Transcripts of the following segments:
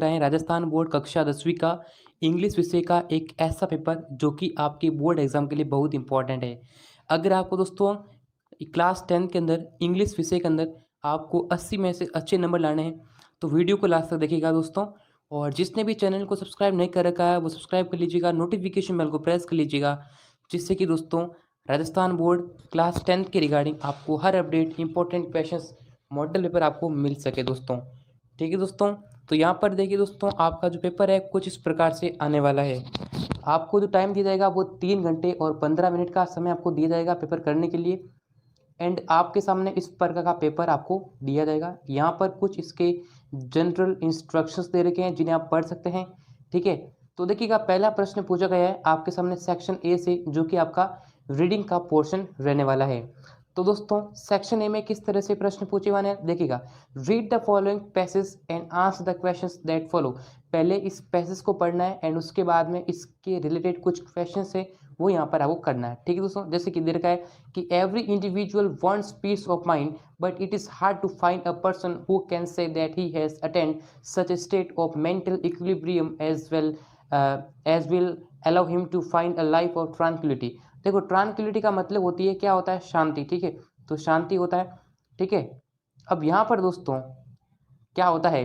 लेकर आए हैं राजस्थान बोर्ड कक्षा 10वीं का इंग्लिश विषय का एक ऐसा पेपर जो कि आपके बोर्ड एग्जाम के लिए बहुत इंपॉर्टेंट है। अगर आपको दोस्तों क्लास 10 के अंदर इंग्लिश विषय के अंदर आपको 80 में से अच्छे नंबर लाने हैं तो वीडियो को लास्ट तक देखिएगा दोस्तों। और जिसने भी चैनल को सब्सक्राइब नहीं कर रखा है वो सब्सक्राइब कर लीजिएगा, नोटिफिकेशन बेल को प्रेस कर लीजिएगा, जिससे कि दोस्तों राजस्थान बोर्ड क्लास 10 के रिगार्डिंग आपको हर update important questions model paper आपको मिल सके दोस्तों। ठीक है दोस्तों, तो यहाँ पर देखिए दोस्तों आपका जो पेपर है कुछ इस प्रकार से आने वाला है। आपको जो टाइम दिया जाएगा वो 3 घंटे और 15 मिनट का समय आपको दिया जाएगा पेपर करने के लिए। एंड आपके सामने इस प्रकार का पेपर आपको दिया जाएगा। यहाँ पर कुछ इसके जनरल इंस्ट्रक्शंस दे रखे हैं जिन्हें आप पढ़ सकते हैं। ठीक है, तो देखिएगा पहला प्रश्न पूछा गया है आपके सामने सेक्शन ए से, जो कि आपका रीडिंग का पोर्शन रहने वाला है। तो दोस्तों सेक्शन ए में किस तरह से प्रश्न पूछे हुए हैं देखिएगा। Read the following passage and answer the questions that follow. पहले इस पैसेज को पढ़ना है एंड उसके बाद में इसके रिलेटेड कुछ क्वेश्चंस है वो यहाँ पर आपको करना है। ठीक है दोस्तों, जैसे कि दे रखा है कि every individual wants peace of mind but it is hard to find a person who can say that he has attained such a state of mental equilibrium as will allow him to find a life of tranquility। देखो tranquillity का मतलब होती है, क्या होता है, शांति। ठीक है, तो शांति होता है। ठीक है, अब यहाँ पर दोस्तों क्या होता है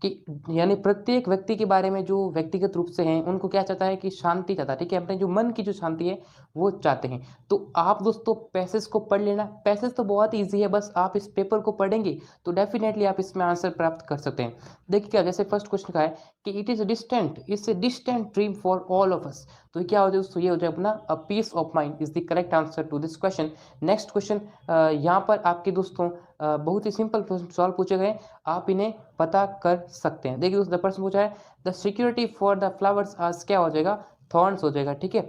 कि यानी प्रत्येक व्यक्ति के बारे में जो व्यक्तिगत रूप से हैं उनको क्या चाहता है कि शांति चाहता है। ठीक है, अपने जो मन की जो शांति है वो चाहते हैं। तो आप दोस्तों पैसेज को पढ़ लेना। पैसेज तो बहुत इजी है, बस आप इस पेपर को पढ़ेंगे तो डेफिनेटली आप इसमें आंसर प्राप्त कर सकते हैं। देखिए क्या, जैसे फर्स्ट क्वेश्चन का है कि it is a distant dream for all of us. तो क्या हो जाए दोस्तों, ये हो जाए अपना a peace of mind is the correct answer to this question. Next question, यहाँ पर आपके दोस्तों बहुत ही सिंपल सवाल पूछे गए, आप इन्हें पता कर सकते हैं। देखिए दोस्तों प्रश्न पूछा है the security for the flowers आज क्या हो जाएगा, थॉर्न्स हो जाएगा। ठीक है,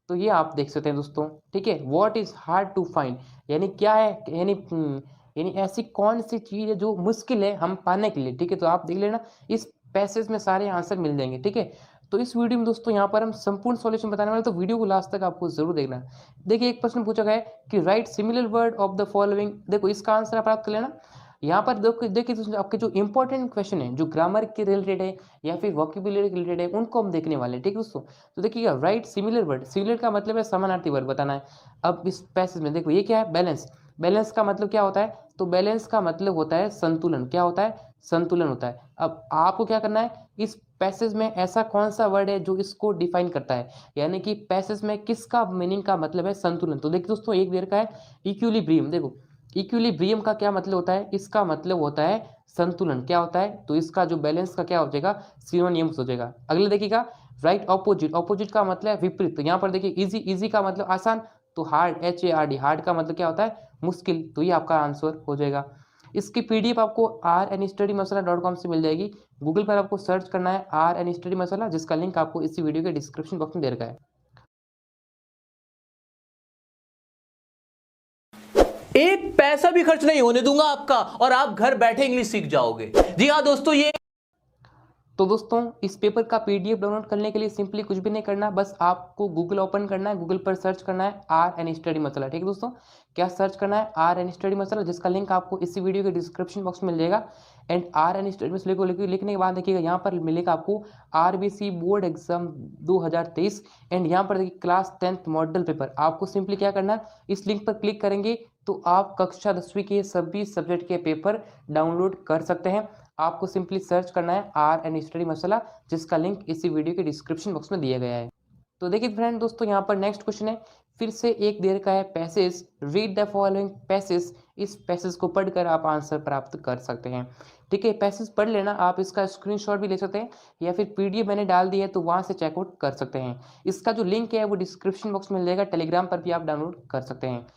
तो ये आप देख सकते हैं दोस्तों। ठीक है, what is hard to find, यानी क्या है, यानी ऐसी कौन सी चीज है जो मुश्किल है हम पाने के लिए। ठीक है, तो आप देख लेना इस पैसेज में सारे आंसर मिल जाएंगे। ठीक है, तो इस वीडियो में दोस्तों यहाँ पर हम संपूर्ण सॉल्यूशन बताने वाले, तो वीडियो को लास्ट तक आपको जरूर देखना है। देखिए एक प्रश्न पूछा गया है कि right similar word of the following. देखो इसका आंसर आप प्राप्त कर लेना। यहाँ पर देखिए दोस्तों आपके जो इंपॉर्टेंट क्वेश्चन है जो ग्रामर के रिलेटेड है या फिर वोकेबुलरी के रिलेटेड है उनको हम देखने वाले हैं। ठीक है दोस्तों, तो देखिएगा राइट सिमिलर वर्ड, सिमिलर का मतलब है समानार्थी वर्ड बताना है। अब इस पैसेज में देखो ये क्या है, बैलेंस। बैलेंस का मतलब क्या होता है, तो बैलेंस का मतलब होता है संतुलन। क्या होता है, संतुलन होता है। अब आपको क्या करना है, इस पैसेज में ऐसा कौन सा वर्ड है जो इसको डिफाइन करता है, यानी कि पैसेज में किसका मीनिंग का मतलब है संतुलन। तो देखिए दोस्तों एक देर का है इक्विलिब्रियम। देखो इक्विलिब्रियम का क्या मतलब होता है, इसका मतलब होता है संतुलन। क्या होता है, तो इसका जो बैलेंस का क्या हो जाएगा, सिनोनिम्स हो जाएगा। अगले देखिएगा राइट ऑपोजिट, ऑपोजिट का मतलब है विपरीत। तो यहाँ पर देखिए इजी, इजी का मतलब आसान, तो हार्ड, HARD, हार्ड का मतलब क्या होता है, मुश्किल। तो ये आपका आंसर हो जाएगा। इसकी PDF आपको rnstudymasala.com से मिल जाएगी। गूगल पर आपको सर्च करना है rnstudymasala, जिसका लिंक आपको इसी वीडियो के डिस्क्रिप्शन बॉक्स में दे रखा है। एक पैसा भी खर्च नहीं होने दूंगा आपका और आप घर बैठे इंग्लिश सीख जाओगे। जी हाँ दोस्तों, ये तो दोस्तों इस पेपर का PDF डाउनलोड करने के लिए सिंपली कुछ भी नहीं करना, बस आपको गूगल ओपन करना है, गूगल पर सर्च करना है rnstudymasala। ठीक है दोस्तों, क्या सर्च करना है, rnstudymasala, जिसका लिंक आपको इसी वीडियो के डिस्क्रिप्शन बॉक्स में मिल जाएगा। एंड rnstudymasala को लिखने के बाद देखिएगा यहाँ पर मिलेगा आपको RBC बोर्ड एग्जाम 2023। एंड यहाँ पर देखिए क्लास 10th मॉडल पेपर। आपको सिंपली क्या करना है, इस लिंक पर क्लिक करेंगे तो आप कक्षा 10वीं के सभी सब्जेक्ट के पेपर डाउनलोड कर सकते हैं। आपको सिंपली सर्च करना है rnstudymasala, जिसका लिंक इसी वीडियो के डिस्क्रिप्शन बॉक्स में दिया गया है। तो देखिए फ्रेंड दोस्तों यहाँ पर नेक्स्ट क्वेश्चन है, फिर से एक देर का है passage. Read the following passage, इस पैसेज को पढ़कर आप आंसर प्राप्त कर सकते हैं। ठीक है, पैसेज पढ़ लेना, आप इसका स्क्रीनशॉट भी ले सकते हैं या फिर PDF मैंने डाल दी है तो वहां से चेकआउट कर सकते हैं। इसका जो लिंक है वो डिस्क्रिप्शन बॉक्स में मिलेगा, टेलीग्राम पर भी आप डाउनलोड कर सकते हैं।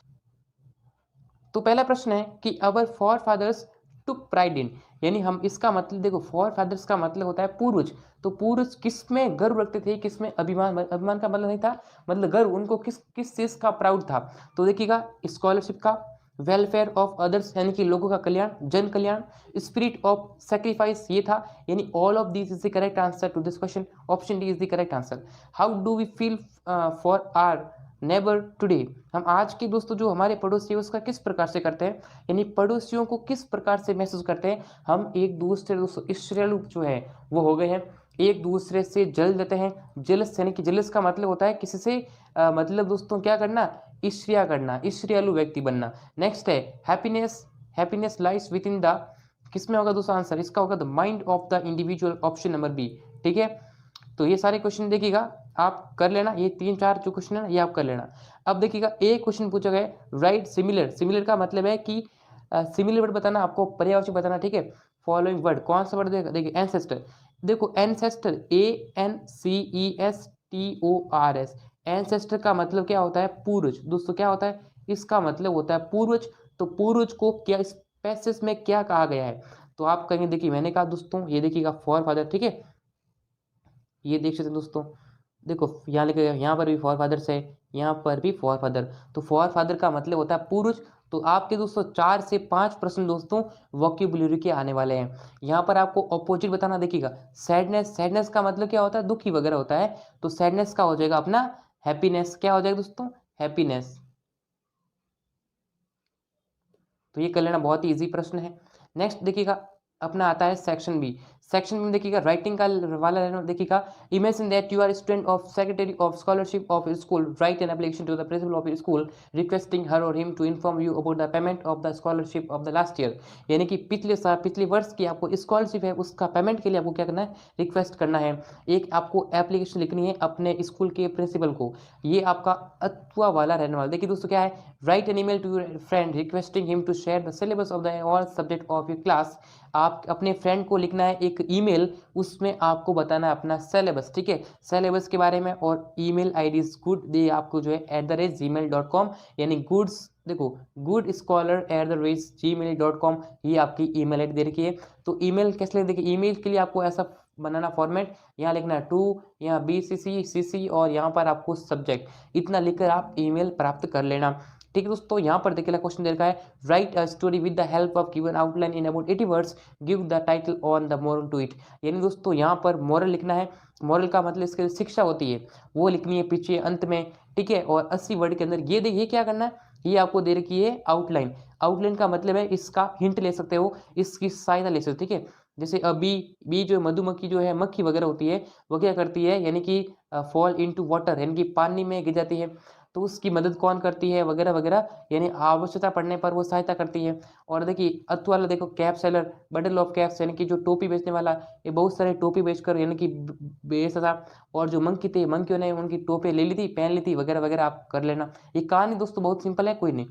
तो पहला प्रश्न है कि our forefathers took pride in, यानी हम इसका मतलब देखो फॉर फादर्स का मतलब होता है पूर्वज। तो पूर्वज किस में गर्व रखते थे, किस में अभिमान, अभिमान का मतलब नहीं था, मतलब गर्व, उनको किस किस चीज का प्राउड था। तो देखिएगा स्कॉलरशिप का, वेलफेयर ऑफ अदर्स यानी कि लोगों का कल्याण, जन कल्याण, स्पिरिट ऑफ सेक्रीफाइस ये था, यानी all of this is the correct answer to this question. Option D is the correct answer. How do we feel for our neighbour today. हम आज के दोस्तों जो हमारे पड़ोसी है उसका किस प्रकार से करते हैं, यानी पड़ोसियों को किस प्रकार से महसूस करते हैं हम एक दूसरे दोस्तों ईर्ष्यालु जो है वो हो गए हैं, एक दूसरे से जल देते हैं। जेलस यानी कि जेलस का मतलब होता है किसी से मतलब दोस्तों क्या करना, ईर्ष्या करना, ईर्ष्यालु व्यक्ति बनना। नेक्स्ट है happiness. Happiness lies with in the, किसमें होगा दोस्तों आंसर, इसका होगा the mind of the individual, option number B. ठीक है, तो ये सारे क्वेश्चन देखिएगा आप कर लेना, ये 3-4 जो क्वेश्चन है ना ये आप कर लेना। अब देखिएगा एक क्वेश्चन पूछा गया है राइट सिमिलर। सिमिलर का मतलब है कि सिमिलर वर्ड बताना, आपको पर्यायवाची बताना। ठीक है, फॉलोइंग वर्ड कौन सा वर्ड देगा, देखिए एंसेस्टर। देखो एंसेस्टर, ANCESTORS, एंसेस्टर का मतलब क्या होता है, पूर्वज। दोस्तों क्या होता है, इसका मतलब होता है पूर्वज। तो पूर्वज को क्या इस पैसेज में क्या कहा गया है, तो आप कहेंगे, देखिए मैंने कहा दोस्तों ये देखिएगा फॉर फादर। ठीक है, ये देख सकते हैं दोस्तों, देखो यहाँ लिखे यहाँ पर भी फॉर फादर्स है, यहाँ पर भी फॉर फादर। तो फॉर फादर का मतलब होता है पूर्वज। तो आपके दोस्तों 4 से 5 प्रश्न दोस्तों वोकैब्युलरी के आने वाले हैं। यहाँ पर आपको ऑपोजिट बताना, देखिएगा सैडनेस। सैडनेस का मतलब क्या होता है, दुखी वगैरह होता है। तो सैडनेस का हो जाएगा अपना हैप्पीनेस। क्या हो जाएगा दोस्तों, हैप्पीनेस। तो ये कर लेना, बहुत ही इजी प्रश्न है। नेक्स्ट देखिएगा अपना आता है सेक्शन बी। सेक्शन में देखिएगा राइटिंग का वाला रहना, देखिएगा imagine that you are student of secretary of scholarship of school, write an application to the principal of school requesting her और him to inform you about the payment of the scholarship of the last year. यानी कि पिछले साल, पिछले वर्ष की आपको scholarship है उसका पेमेंट के लिए आपको क्या करना है, रिक्वेस्ट करना है। एक आपको एप्लीकेशन लिखनी है अपने स्कूल के प्रिंसिपल को। ये आपका अथवा वाला रहने वाला। देखिए दोस्तों क्या है, write an email to your friend requesting him to share the syllabus of the all subject of your class. आप अपने फ्रेंड को लिखना है एक ईमेल, उसमें आपको बताना है अपना सिलेबस। ठीक है, सिलेबस के बारे में। और email ID is good they आपको जो है @gmail.com, यानी गुड्स, देखो गुड स्कॉलर @gmail.com, ये आपकी ईमेल आईडी दे रखी है। तो ईमेल कैसे लिख, देखिए ईमेल के लिए आपको ऐसा बनाना फॉर्मेट, यहाँ लिखना है टू, यहाँ BCC और यहाँ पर आपको सब्जेक्ट, इतना लिखकर आप ईमेल प्राप्त कर लेना। ठीक है दोस्तों, यहाँ पर देखिए क्वेश्चन दे रखा है write a story with the help of given outline in about 80 words, give the title on the moral to it. यानी दोस्तों यहाँ पर मोरल लिखना है। मोरल का मतलब इसके शिक्षा होती है वो लिखनी है पीछे अंत में। ठीक है, और 80 वर्ड के अंदर ये देखिए क्या करना है, ये आपको दे रखी है आउटलाइन। आउटलाइन का मतलब है इसका हिंट ले सकते हो, इसकी सहायता ले सकते हो। ठीक है, जैसे अभी बी जो मधुमक्खी जो है, मक्खी वगैरह होती है, वो क्या करती है, यानी कि फॉल इनटू वाटर, यानी कि पानी में गिर जाती है। तो उसकी मदद कौन करती है वगैरह वगैरह, यानी आवश्यकता पड़ने पर वो सहायता करती है। और देखिए अथ वाला देखो cap seller, bundle of caps, यानी कि जो टोपी बेचने वाला, ये बहुत सारे टोपी बेचकर यानी कि बेच था। और जो मंकी थे, मंकियों ने उनकी टोपी ले ली थी, पहन ली थी वगैरह वगैरह, आप कर लेना। ये कहानी दोस्तों बहुत सिंपल है, कोई नहीं।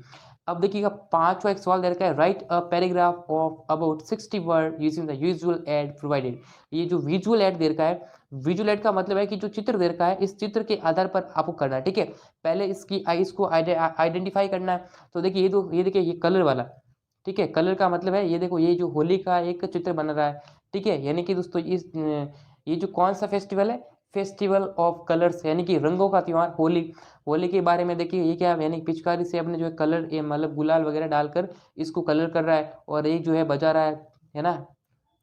अब देखिएगा पांचवा एक सवाल दे रखा है write a paragraph of about 60 word using the usual aid provided. ये जो विजुअल एड दे रखा है, विजुअल एड का मतलब है कि जो चित्र दे रखा है इस चित्र के आधार पर आपको करना है। ठीक है, पहले इसको आइडेंटिफाई करना है। तो देखिए ये देखिए ये कलर वाला। ठीक है, कलर का मतलब है ये देखो, ये जो होली का एक चित्र बन रहा है। ठीक है, यानी कि दोस्तों ये जो कौन सा फेस्टिवल है, फेस्टिवल ऑफ कलर्स, यानी कि रंगों का त्योहार होली। होली के बारे में देखिए ये क्या है, यानी पिचकारी से अपने जो है कलर, ये मतलब गुलाल वगैरह डालकर इसको कलर कर रहा है, और ये जो है बजा रहा है ना,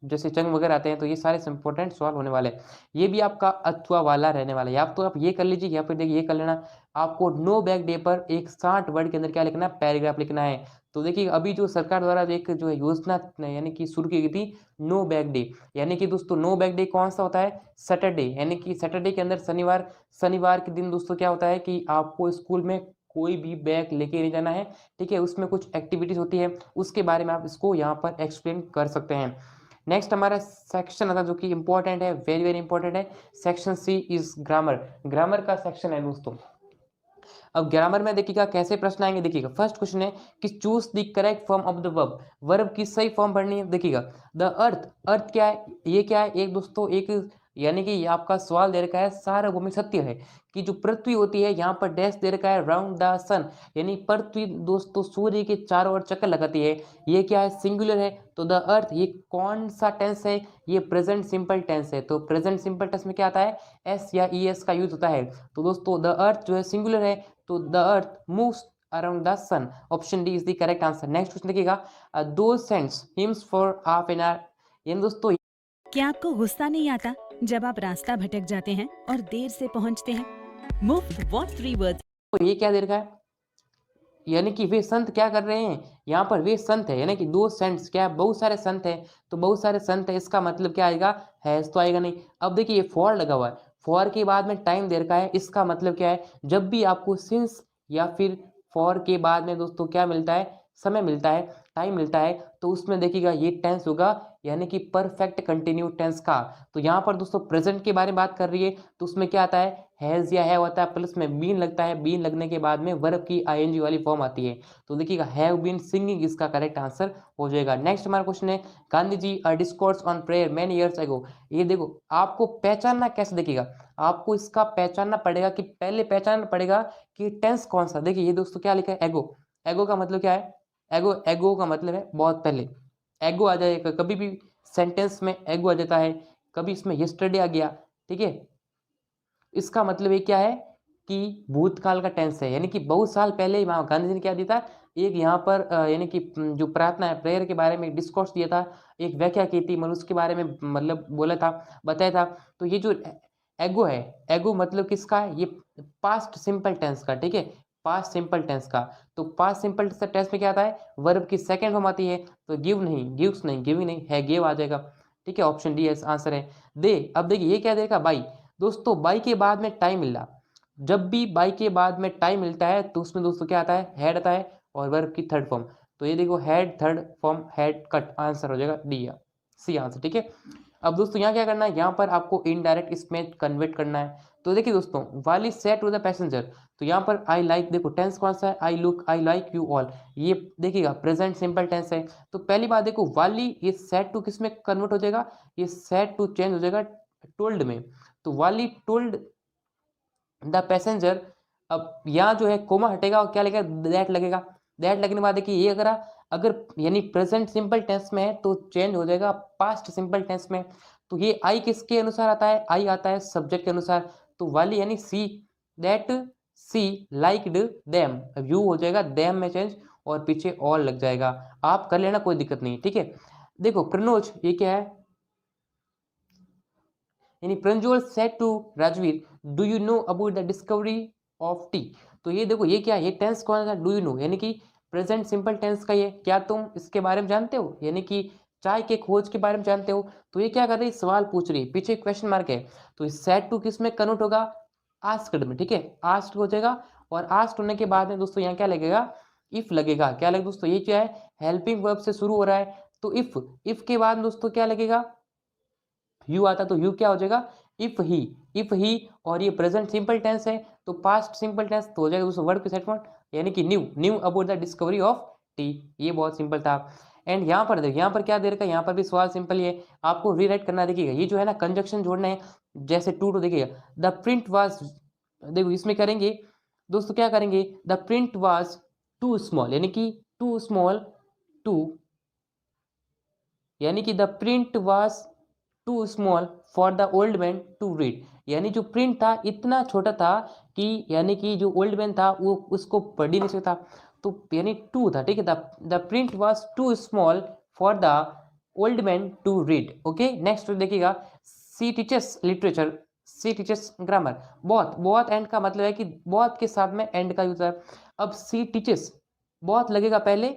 जैसे चंग वगैरह आते हैं। तो ये सारे इंपॉर्टेंट सवाल होने वाले हैं। ये भी आपका अथवा वाला रहने वाला है। या तो आप ये कर लीजिए, या फिर देखिए ये कर लेना, आपको नो बैग डे पर एक 60 वर्ड के अंदर क्या लिखना है, पैराग्राफ लिखना है। तो देखिए अभी जो सरकार द्वारा एक जो है योजना यानी कि शुरू की गई थी, नो बैग डे। यानी कि दोस्तों नो बैग डे कौन सा होता है, सैटरडे। यानी कि सैटरडे के अंदर शनिवार के दिन दोस्तों क्या होता है कि आपको स्कूल में कोई भी बैग लेके नहीं जाना है। ठीक है, उसमें कुछ एक्टिविटीज होती है, उसके बारे में आप इसको यहाँ पर एक्सप्लेन कर सकते हैं। नेक्स्ट हमारा सेक्शन आता है जो कि इंपॉर्टेंट है, वेरी वेरी इंपॉर्टेंट है। Section C is grammar. Grammar का सेक्शन है दोस्तों। अब ग्रामर में देखिएगा कैसे प्रश्न आएंगे। देखिएगा फर्स्ट क्वेश्चन है कि choose the correct form of the verb. Verb की सही फॉर्म पढ़नी है। देखिएगा द अर्थ, अर्थ क्या है, ये क्या है, एक दोस्तों एक, यानी कि आपका सवाल दे रखा है सार्वभौमिक सत्य है कि जो पृथ्वी होती है, यहाँ पर डैश दे रखा है राउंड द सन, यानी पृथ्वी दोस्तों सूर्य के चारों ओर चक्कर लगाती है। ये क्या है, सिंगुलर है। तो द अर्थ ये कौन सा टेंस है, ये प्रेजेंट सिंपल टेंस है। तो प्रेजेंट सिंपल टेंस में क्या आता है, एस या ईएस का यूज होता है। तो दोस्तों द अर्थ जो है सिंगुलर है, तो the earth moves around the sun, option D is the correct answer. Next question देखिएगा do sends hymns for half an hour. यानी दोस्तों क्या आपको गुस्सा नहीं आता जब आप रास्ता भटक जाते हैं और देर से पहुंचते हैं? मुफ्त व्हाट 3 वर्ड्स तो ये क्या दे रखा है, यानी कि वे संत क्या कर रहे हैं, यहाँ पर वे संत है, यानी कि दो सेंट्स क्या है, बहुत सारे संत हैं, तो बहुत सारे संत है, इसका मतलब क्या आएगा, हैज तो आएगा नहीं। अब देखिए ये फॉर लगा हुआ है, फॉर के बाद में टाइम दे रखा है, इसका मतलब क्या है, जब भी आपको सिंस या फिर फॉर के बाद में दोस्तों क्या मिलता है, समय मिलता है, टाइम मिलता है, तो उसमें देखिएगा ये टेंस होगा, यानी कि परफेक्ट कंटिन्यू टेंस का। तो यहाँ पर दोस्तों प्रेजेंट के बारे में बात कर रही है, तो उसमें क्या आता है, हैज या हैव आता है, प्लस में बीन लगता है, बीन लगने के बाद में वर्ब की आईएनजी वाली फॉर्म आती है, तो देखिएगा हैव बीन सिंगिंग इसका करेक्ट आंसर हो जाएगा। नेक्स्ट हमारा क्वेश्चन है, Gandhi ji a discourse on prayer many years ago. ये देखो आपको पहचानना कैसे, देखिएगा आपको इसका पहचानना पड़ेगा, कि पहले पहचानना पड़ेगा कि टेंस कौन सा। देखिए ये दोस्तों क्या लिखा है, एगो, एगो का मतलब क्या है, एगो, एगो का मतलब है बहुत पहले, एगो आ जाएगा, कभी भी सेंटेंस में एगो आ जाता है, कभी इसमें यस्टरडे आ गया, ठीक है, इसका मतलब ये क्या है कि भूतकाल का टेंस है, यानी कि बहुत साल पहले महात्मा गांधी जी ने क्या दिया था, एक यहाँ पर यानी कि जो प्रार्थना है, प्रेयर के बारे में डिस्कोर्स दिया था, एक व्याख्या की थी, मनुष्य के बारे में मतलब बोला था, बताया था। तो ये जो एगो है, एगो मतलब किसका है, ये पास्ट सिंपल टेंस का, ठीक है, पास्ट सिंपल टेंस का। तो पास्ट सिंपल टेंस में क्या आता है, वर्ब की सेकंड फॉर्म आती है, तो गिव नहीं, गिव्स नहीं, गिविंग नहीं है, गिव आ जाएगा, ठीक है, ऑप्शन डी आंसर है। दे, अब देखिए ये क्या देगा, बाई, दोस्तों बाई के बाद में टाइम मिल रहा, जब भी बाई के बाद में टाइम मिलता है तो उसमें दोस्तों क्या आता है, हेड आता है, और वर्ब की थर्ड फॉर्म, तो ये देखो head third form head cut, answer हो जाएगा डी या सी आंसर, ठीक है। अब दोस्तों यहाँ क्या करना है, यहाँ पर आपको इनडायरेक्ट इसमें कन्वर्ट करना है। तो देखिए दोस्तों, वाली सेड टू द पैसेंजर, तो यहाँ पर आई लाइक, देखो टेंस कौन सा है, I look, I like you all, ये देखिएगा प्रेजेंट सिंपल टेंस है। तो पहली बात देखो, वाली ये सेड टू किस में कन्वर्ट हो जाएगा, ये सेड टू चेंज हो जाएगा टोल्ड में, तो वाली टोल्ड द पैसेंजर। अब यहाँ जो है कोमा हटेगा और क्या लगेगा, दैट लगेगा, दैट लगने के बाद देखिए ये अगर अगर यानी प्रेजेंट सिंपल टेंस में है तो चेंज हो जाएगा पास्ट सिंपल टेंस में। तो ये आई किसके अनुसार आता है, आई आता है सब्जेक्ट के अनुसार, तो वाली यानी सी, दैट सी लाइक्ड देम, अब यू हो जाएगा देम में चेंज, और पीछे ऑल लग जाएगा, आप कर लेना कोई दिक्कत नहीं, ठीक है। देखो प्रनोज, ये क्या है, यानी Pranjol said to Rajveer, do you know about the discovery of tea. तो ये देखो ये क्या है, ये टेंस कौन सा, डू यू नो, यानी कि प्रेजेंट सिंपल टेंस का ये, क्या तुम इसके बारे में जानते हो, यानी कि चाय के खोज के बारे में जानते हो। तो ये क्या कर रही है, सवाल पूछ रही है, पीछे क्वेश्चन मार्क है, तो सेड टू किस में कन्वर्ट होगा, आस्क्ड में, ठीक है, आस्क्ड हो जाएगा। और आस्क्ड होने के बाद में दोस्तों यहाँ क्या लगेगा, इफ लगेगा, क्या लगेगा दोस्तों, ये क्या है, हेल्पिंग वर्ब से शुरू हो रहा है, तो इफ के बाद दोस्तों क्या लगेगा, यू आता, तो यू क्या हो जाएगा, इफ ही, इफ ही, और ये प्रेजेंट सिंपल टेंस है, तो पास्ट सिंपल टेंस तो हो जाएगा दोस्तों वर्ड के सेट फॉर्म, यानी कि new, knew about the discovery of T, ये बहुत सिंपल था। एंड यहाँ पर देखिए, यहाँ पर क्या दे रखा है, यहाँ पर भी सवाल सिंपल ही है, आपको रीराइट करना, देखिएगा ये जो है ना कंजक्शन जोड़ना है, जैसे टू देखिएगा, द प्रिंट वाज, देखो इसमें करेंगे दोस्तों, क्या करेंगे, the print was too small, यानी कि टू स्मॉल टू, यानी कि the print was too small for the old man to read, यानी जो प्रिंट था इतना छोटा था कि यानी कि जो ओल्ड मैन था वो उसको पढ़ ही नहीं सकता, तो यानी टू था, ठीक है, the print was too small for the old man to read. Okay, next देखिएगा, C teachers literature, C teachers grammar, बहुत, बहुत एंड का मतलब है कि बहुत के साथ में एंड का यूज है। अब सी टीचर्स बहुत लगेगा पहले,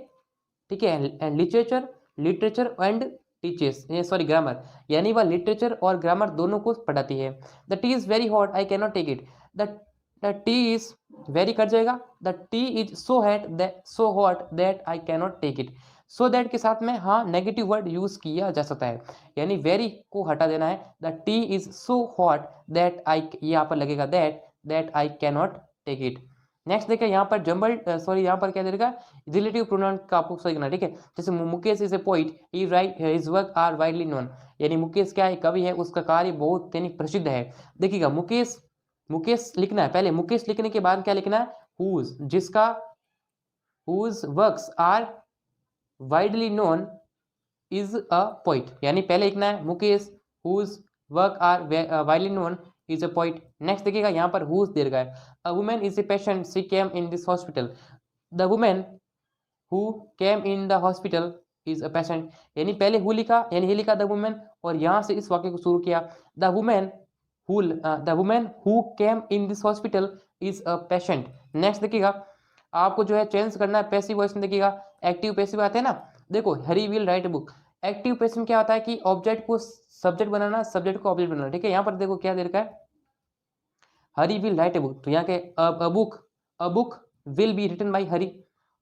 ठीक है, and literature, literature and teachers, ये सॉरी ग्रामर, यानी वह लिटरेचर और ग्रामर दोनों को पढ़ाती है। The tea is very hot I can not take it, the tea is very कर जाएगा, the tea is so hot that I can not take it, so that के साथ में हाँ नेगेटिव वर्ड यूज किया जा सकता है, यानी वेरी को हटा देना है, the tea is so hot that I, यहाँ पर लगेगा that I can not take it. Next देखिए यहाँ पर जंबल सॉरी यहाँ पर क्या देगा, रिलेटिव प्रोनाउन का आपको सही करना, ठीक है, जैसे Mukesh is a poet, he write his work are widely known, यानी मुकेश क्या है, कवि है, उसका कार्य बहुत यानी प्रसिद्ध है। देखिएगा मुकेश, मुकेश लिखना है, पहले मुकेश लिखने के बाद क्या लिखना है, हुज, जिसका, whose works are widely known is a poet, यानी पहले लिखना है Mukesh whose work are widely known is a poet. Next देखिएगा यहाँ पर हुज दे रखा है, a woman is a patient she came in this hospital, the woman who came in the hospital is a patient, यानी पहले हु लिखा, यानी ये लिखा द वुमेन, और यहाँ से इस वाक्य को शुरू किया, the women who came in this hospital is a patient, next देखिएगा आपको जो है चेंज करना है पैसिव वॉइस में। देखिएगा एक्टिव पैसिव आते हैं ना, देखो Hari will write book. Active passive में क्या होता है कि ऑब्जेक्ट को सब्जेक्ट बनाना, सब्जेक्ट को ऑब्जेक्ट बनाना, ठीक है। यहाँ पर देखो क्या दे रखा है, Hari will write a book, तो यहाँ के a book will be written by Hari.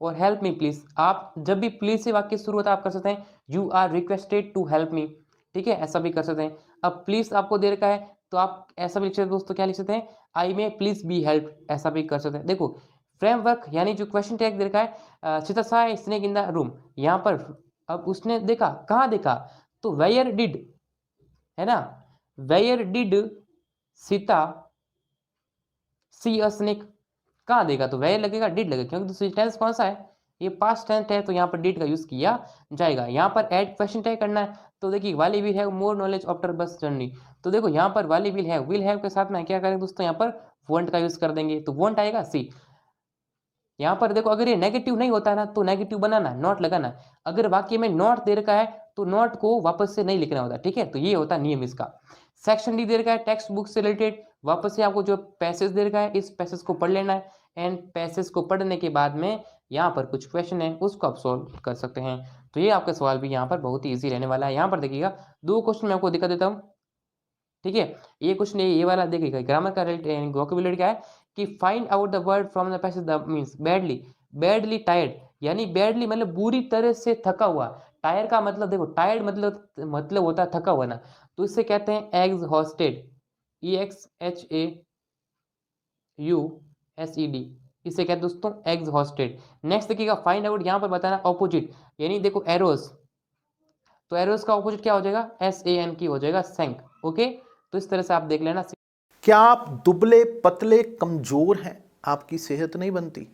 और हेल्प मी प्लीज, आप जब भी प्लीज से वाक्य शुरू होता है आप कर सकते हैं you are requested to help me, ठीक है, ऐसा भी कर सकते हैं। अब प्लीज आपको दे रखा है तो आप ऐसा भी लिख सकते हैं दोस्तों, क्या लिख सकते हैं, आई मे प्लीज बी हेल्प, ऐसा भी कर सकते हैं। देखो फ्रेमवर्क यानी जो क्वेश्चन टैग दे रखा है, चिता स्नेक इन द रूम, यहाँ पर अब उसने देखा, कहाँ देखा, तो वेयर डिड, है ना, where did Sita see a snake, कहाँ देगा, तो वेयर लगेगा, डिड लगेगा, क्योंकि दूसरी टेंस कौन सा है, ये पास्ट टेंस है, तो यहाँ पर डिड का यूज किया जाएगा। यहाँ पर ऐड क्वेश्चन टैग करना है, तो देखिए वाली will have more knowledge after bus journey, तो देखो यहाँ पर वाली विल हैव के साथ में क्या करेंगे दोस्तों, यहाँ पर वोंट का यूज कर देंगे, तो वोंट आएगा सी। यहाँ पर देखो अगर ये नेगेटिव नहीं होता ना तो नेगेटिव बनाना, नॉट लगाना। अगर वाक्य में नॉट दे रखा है तो नॉट को वापस से नहीं लिखना होता, ठीक है, तो ये होता नियम इसका। सेक्शन डी दे रखा है टेक्स्ट बुक से रिलेटेड, वापस से आपको जो पैसेज दे रखा है इस पैसेज को पढ़ लेना है, एंड पैसेज को पढ़ने के बाद में यहाँ पर कुछ क्वेश्चन है उसको आप सोल्व कर सकते हैं। तो ये आपका सवाल भी यहाँ पर बहुत ही ईजी रहने वाला है। यहाँ पर देखिएगा दो क्वेश्चन मैं आपको दिखा देता हूँ, ठीक है। ये क्वेश्चन ये वाला देखिएगा, ग्रामर का वोकैबुलरी क्या है कि find out the word from the passage, the means badly, badly tired, यानी बैडली मतलब बुरी तरह से थका हुआ, टायर का मतलब देखो टायर्ड मतलब होता है थका हुआ ना, तो इससे कहते हैं एग्जॉस्टेड, EXHAUSED, इसे कहते हैं दोस्तों एग्जॉस्टेड। नेक्स्ट देखिएगा फाइंड आउट, यहाँ पर बताना ऑपोजिट, यानी देखो एरोस, तो एरोस का ऑपोजिट क्या हो जाएगा, SANK हो जाएगा सैंक, ओके। तो इस तरह से आप देख लेना। क्या आप दुबले पतले कमजोर हैं, आपकी सेहत नहीं बनती,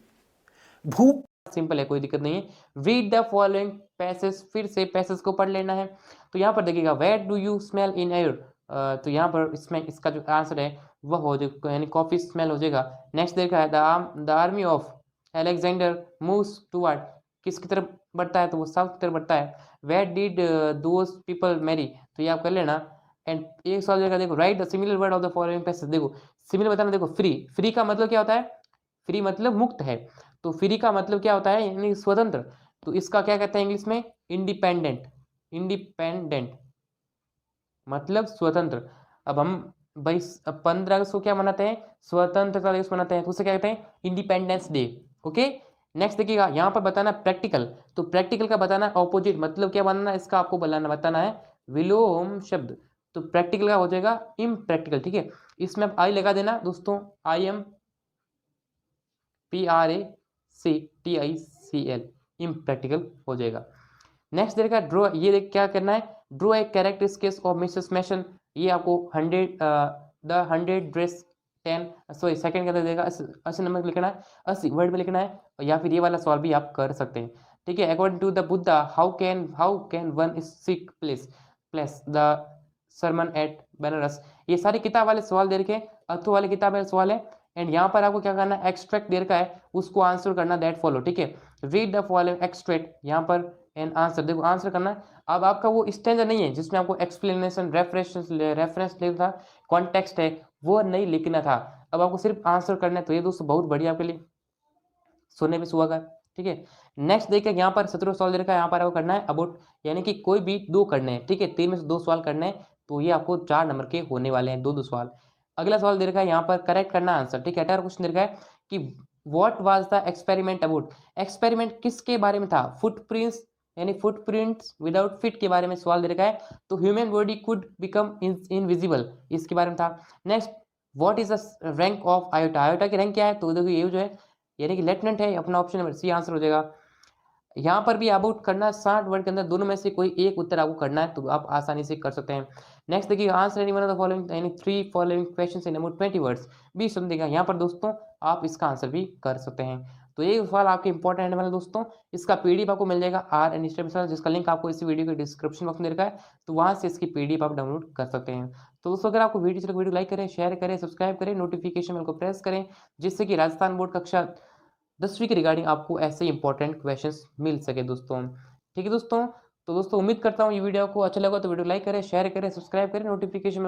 भूख, सिंपल है, कोई दिक्कत नहीं है। रीड द फॉलोइंग पैसेज, फिर से पैसेज को पढ़ लेना है। तो यहाँ पर देखिएगा where do you smell in air, तो यहाँ पर इसमें इसका जो आंसर है वह हो जाएगा, यानी कॉफी स्मेल हो जाएगा। नेक्स्ट देखा है the army of Alexander moves toward, किसकी तरफ बढ़ता है, तो वो साउथ की तरफ बढ़ता है। Where did those people marry, तो ये आप कर लेना। एंड एक सवाल देखा, देखो right the similar word of the following passage, देखो सिमिलर बताना, देखो फ्री, फ्री का मतलब क्या होता है, फ्री मतलब मुक्त है, तो फ्री का मतलब क्या होता है, यानी स्वतंत्र, तो इसका क्या कहते हैं इंग्लिश में, इंडिपेंडेंट, इंडिपेंडेंट मतलब स्वतंत्र। अब हम भाई 15 अगस्त को क्या मनाते हैं, स्वतंत्रता दिवस मनाते हैं, तो उसे क्या कहते हैं, इंडिपेंडेंस डे, ओके। नेक्स्ट देखिएगा यहाँ पर बताना प्रैक्टिकल, तो प्रैक्टिकल का बताना ऑपोजिट, मतलब क्या बनाना है इसका आपको बताना है विलोम शब्द, तो प्रैक्टिकल का हो जाएगा इम्प्रैक्टिकल, ठीक है। इसमें आप आई लगा देना दोस्तों, IMPRACTICL, इम्प्रैक्टिकल हो जाएगा। नेक्स्ट देखा ड्रॉ, ये देख क्या करना है, draw a character sketch of Mrs Mason, ये आपको 100 ड्रेस 10 सॉरी सेकंड के अंदर देगा, 80 नंबर पे लिखना है, 80 वर्ड में लिखना है, या फिर ये वाला सवाल भी आप कर सकते हैं, ठीक है। According to the Buddha how can one sick place place the sermon at Banaras, ये सारी किताब वाले सवाल दे रखे, अथो वाले किताब वाले सवाल है। एंड यहाँ पर आपको क्या करना है, एक्सट्रैक्ट दे रखा है उसको आंसर करना, दैट फॉलो, ठीक है। रीड द फॉलोइंग एक्सट्रैक्ट, यहाँ पर एंड आंसर, देखो आंसर करना है। अब आपका वो स्टैंजा नहीं है जिसमें आपको एक्सप्लेनेशन रेफरेंस लिखना था, कॉन्टेक्स्ट है वो नहीं लिखना था, अब आपको सिर्फ आंसर करना है। तो ये दोस्तों बहुत बढ़िया आपके लिए सोने पे सुहागा, ठीक है। नेक्स्ट देखिए यहाँ पर 17 सवाल दे रखा है, यहाँ पर आपको करना है अबाउट, यानी कि कोई भी दो करने हैं, ठीक है, 3 में से 2 सवाल करने हैं, तो ये आपको 4 नंबर के होने वाले हैं, 2 सवाल। अगला सवाल दे रखा है यहाँ पर करेक्ट करना आंसर, ठीक है। 18 क्वेश्चन दे रखा है कि what was the experiment about, experiment किसके बारे में था, फुटप्रिंट्स यानी फुटप्रिंट्स विदाउट फीट के बारे में सवाल दे रखा है, तो human body could become invisible, इसके बारे में था। Next what is the rank of iota, iota की रैंक क्या है, तो देखो ये जो है यानी कि लेफ्टिनेंट है, अपना ऑप्शन नंबर सी आंसर हो जाएगा। यहाँ पर भी अबाउट करना 60 वर्ड के अंदर दोनों में से कोई एक उत्तर आपको करना है, तो आप आसानी से कर सकते हैं। नेक्स्ट देखिए answer any one of the following यानी 3 following questions in about 20 words, 20 शब्द देगा। यहाँ पर दोस्तों आप इसका आंसर भी कर सकते हैं। तो ये सवाल आपके इंपॉर्टेंट है दोस्तों, इसका पीडीएफ आपको मिल जाएगा RN स्टेप, जिसका लिंक आपको इस वीडियो के डिस्क्रिप्शन बॉक्स में रखा है, तो वहाँ से इसकी पीडीएफ आप डाउनलोड कर सकते हैं। तो दोस्तों अगर आपको वीडियो लाइक करें, शेयर करें, सब्सक्राइब करें, नोटिफिकेशन बेल को प्रेस करें, जिससे कि राजस्थान बोर्ड कक्षा 10वीं के रिगार्डिंग आपको ऐसे इंपॉर्टेंट क्वेश्चंस मिल सके दोस्तों, ठीक है दोस्तों। तो दोस्तों उम्मीद करता हूँ ये वीडियो आपको अच्छा लगा, तो वीडियो लाइक करें, शेयर करें, सब्सक्राइब करें, नोटिफिकेशन